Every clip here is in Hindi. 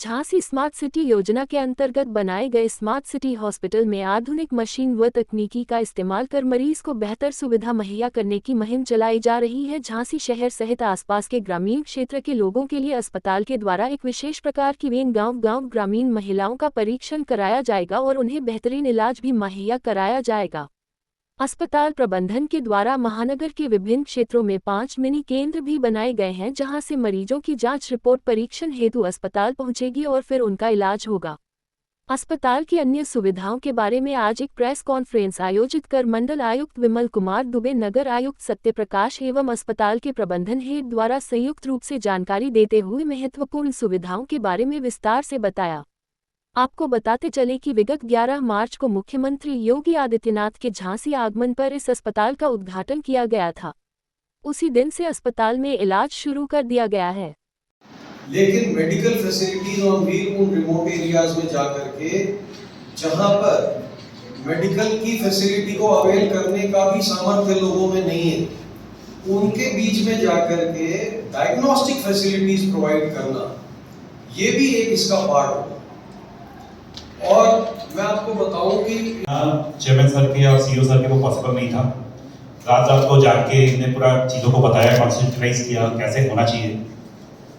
झांसी स्मार्ट सिटी योजना के अंतर्गत बनाए गए स्मार्ट सिटी हॉस्पिटल में आधुनिक मशीन व तकनीकी का इस्तेमाल कर मरीज को बेहतर सुविधा मुहैया करने की मुहिम चलाई जा रही है। झांसी शहर सहित आसपास के ग्रामीण क्षेत्र के लोगों के लिए अस्पताल के द्वारा एक विशेष प्रकार की वैन गांव ग्रामीण महिलाओं का परीक्षण कराया जाएगा और उन्हें बेहतरीन इलाज भी मुहैया कराया जाएगा। अस्पताल प्रबंधन के द्वारा महानगर के विभिन्न क्षेत्रों में 5 मिनी केंद्र भी बनाए गए हैं, जहां से मरीजों की जांच रिपोर्ट परीक्षण हेतु अस्पताल पहुंचेगी और फिर उनका इलाज होगा। अस्पताल की अन्य सुविधाओं के बारे में आज एक प्रेस कॉन्फ्रेंस आयोजित कर मंडल आयुक्त विमल कुमार दुबे, नगर आयुक्त सत्यप्रकाश एवं अस्पताल के प्रबंधन हेड द्वारा संयुक्त रूप से जानकारी देते हुए महत्वपूर्ण सुविधाओं के बारे में विस्तार से बताया। आपको बताते चले कि विगत 11 मार्च को मुख्यमंत्री योगी आदित्यनाथ के झांसी आगमन पर इस अस्पताल का उद्घाटन किया गया था। उसी दिन से अस्पताल में इलाज शुरू कर दिया गया है। लेकिन मेडिकल फैसिलिटीज ऑन व्हील उन रिमोट एरियाज में जाकर के जहां पर मेडिकल की फैसिलिटी को अवेल करने का भी सामर्थ्य लोगों में नहीं है, उनके बीच में जाकर के डायग्नोस्टिक फैसिलिटीज प्रोवाइड करना, ये भी एक इसका पार्ट होगा। और मैं आपको बताऊं कि चेयरमैन सर के और सीईओ सर के वो पॉसिबल नहीं था। रात को जाग के इन्हें पूरा चीज़ों को बताया, कॉन्सेंट्रेट किया कैसे होना चाहिए।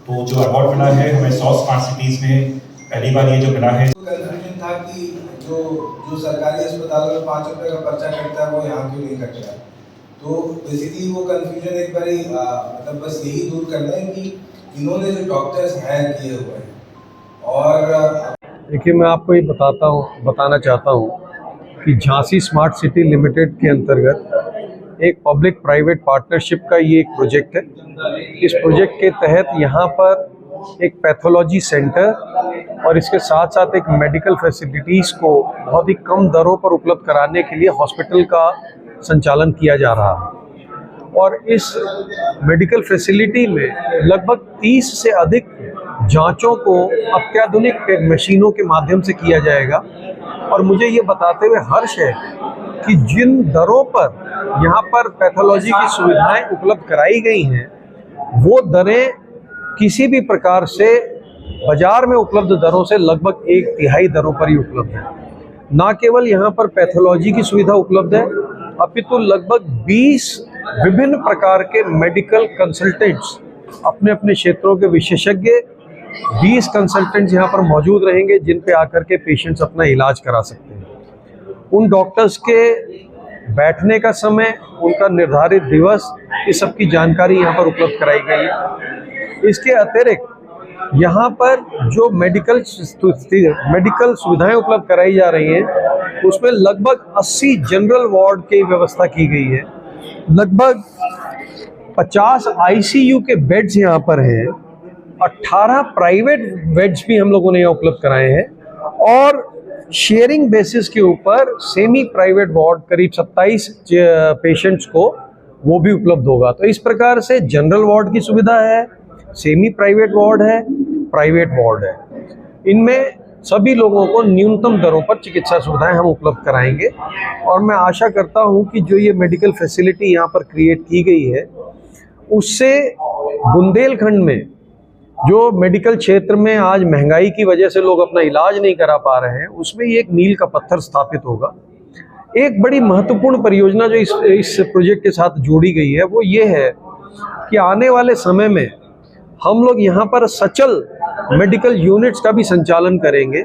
तो जो अवार्ड मिला है हमें 100 स्मार्ट सिटीज़ में पहली बार ये जो मिला है। कंफ्यूजन था कि जो सरकारी अस्पतालों में 5 रुपये का पर्चा कटता है वो यहाँ क्यों नहीं कट रहा। तो बेसिकली वो कंफ्यूजन एक बार मतलब बस यही दूर करना है कि इन्होंने जो डॉक्टर्स हायर किए हुए हैं। और देखिए, मैं आपको ये बताना चाहता हूँ कि झांसी स्मार्ट सिटी लिमिटेड के अंतर्गत एक पब्लिक प्राइवेट पार्टनरशिप का ये एक प्रोजेक्ट है। इस प्रोजेक्ट के तहत यहाँ पर एक पैथोलॉजी सेंटर और इसके साथ साथ एक मेडिकल फैसिलिटीज़ को बहुत ही कम दरों पर उपलब्ध कराने के लिए हॉस्पिटल का संचालन किया जा रहा है। और इस मेडिकल फैसिलिटी में लगभग 30 से अधिक जांचों को अत्याधुनिक मशीनों के माध्यम से किया जाएगा। और मुझे ये बताते हुए हर्ष है कि जिन दरों पर यहाँ पर पैथोलॉजी की सुविधाएं उपलब्ध कराई गई हैं, वो दरें किसी भी प्रकार से बाजार में उपलब्ध दरों से लगभग 1/3 दरों पर ही उपलब्ध है। न केवल यहाँ पर पैथोलॉजी की सुविधा उपलब्ध है, अपितु लगभग 20 विभिन्न प्रकार के मेडिकल कंसल्टेंट्स, अपने अपने क्षेत्रों के विशेषज्ञ 20 कंसल्टेंट्स यहाँ पर मौजूद रहेंगे, जिन पे आकर के पेशेंट्स अपना इलाज करा सकते हैं। उन डॉक्टर्स के बैठने का समय, उनका निर्धारित दिवस, इस सब की जानकारी यहाँ पर उपलब्ध कराई गई है। इसके अतिरिक्त यहाँ पर जो मेडिकल सुविधाएं उपलब्ध कराई जा रही हैं, उसमें लगभग 80 जनरल वार्ड की व्यवस्था की गई है। लगभग 50 ICU के बेड्स यहाँ पर हैं, 18 प्राइवेट बेड्स भी हम लोगों ने यहाँ उपलब्ध कराए हैं और शेयरिंग बेसिस के ऊपर सेमी प्राइवेट वार्ड करीब 27 पेशेंट्स को वो भी उपलब्ध होगा। तो इस प्रकार से जनरल वार्ड की सुविधा है, सेमी प्राइवेट वार्ड है, प्राइवेट वार्ड है। इनमें सभी लोगों को न्यूनतम दरों पर चिकित्सा सुविधाएं हम उपलब्ध कराएंगे। और मैं आशा करता हूं कि जो ये मेडिकल फैसिलिटी यहाँ पर क्रिएट की गई है, उससे बुंदेलखंड में जो मेडिकल क्षेत्र में आज महंगाई की वजह से लोग अपना इलाज नहीं करा पा रहे हैं, उसमें ये एक मील का पत्थर स्थापित होगा। एक बड़ी महत्वपूर्ण परियोजना जो इस प्रोजेक्ट के साथ जोड़ी गई है, वो ये है कि आने वाले समय में हम लोग यहाँ पर सचल मेडिकल यूनिट्स का भी संचालन करेंगे।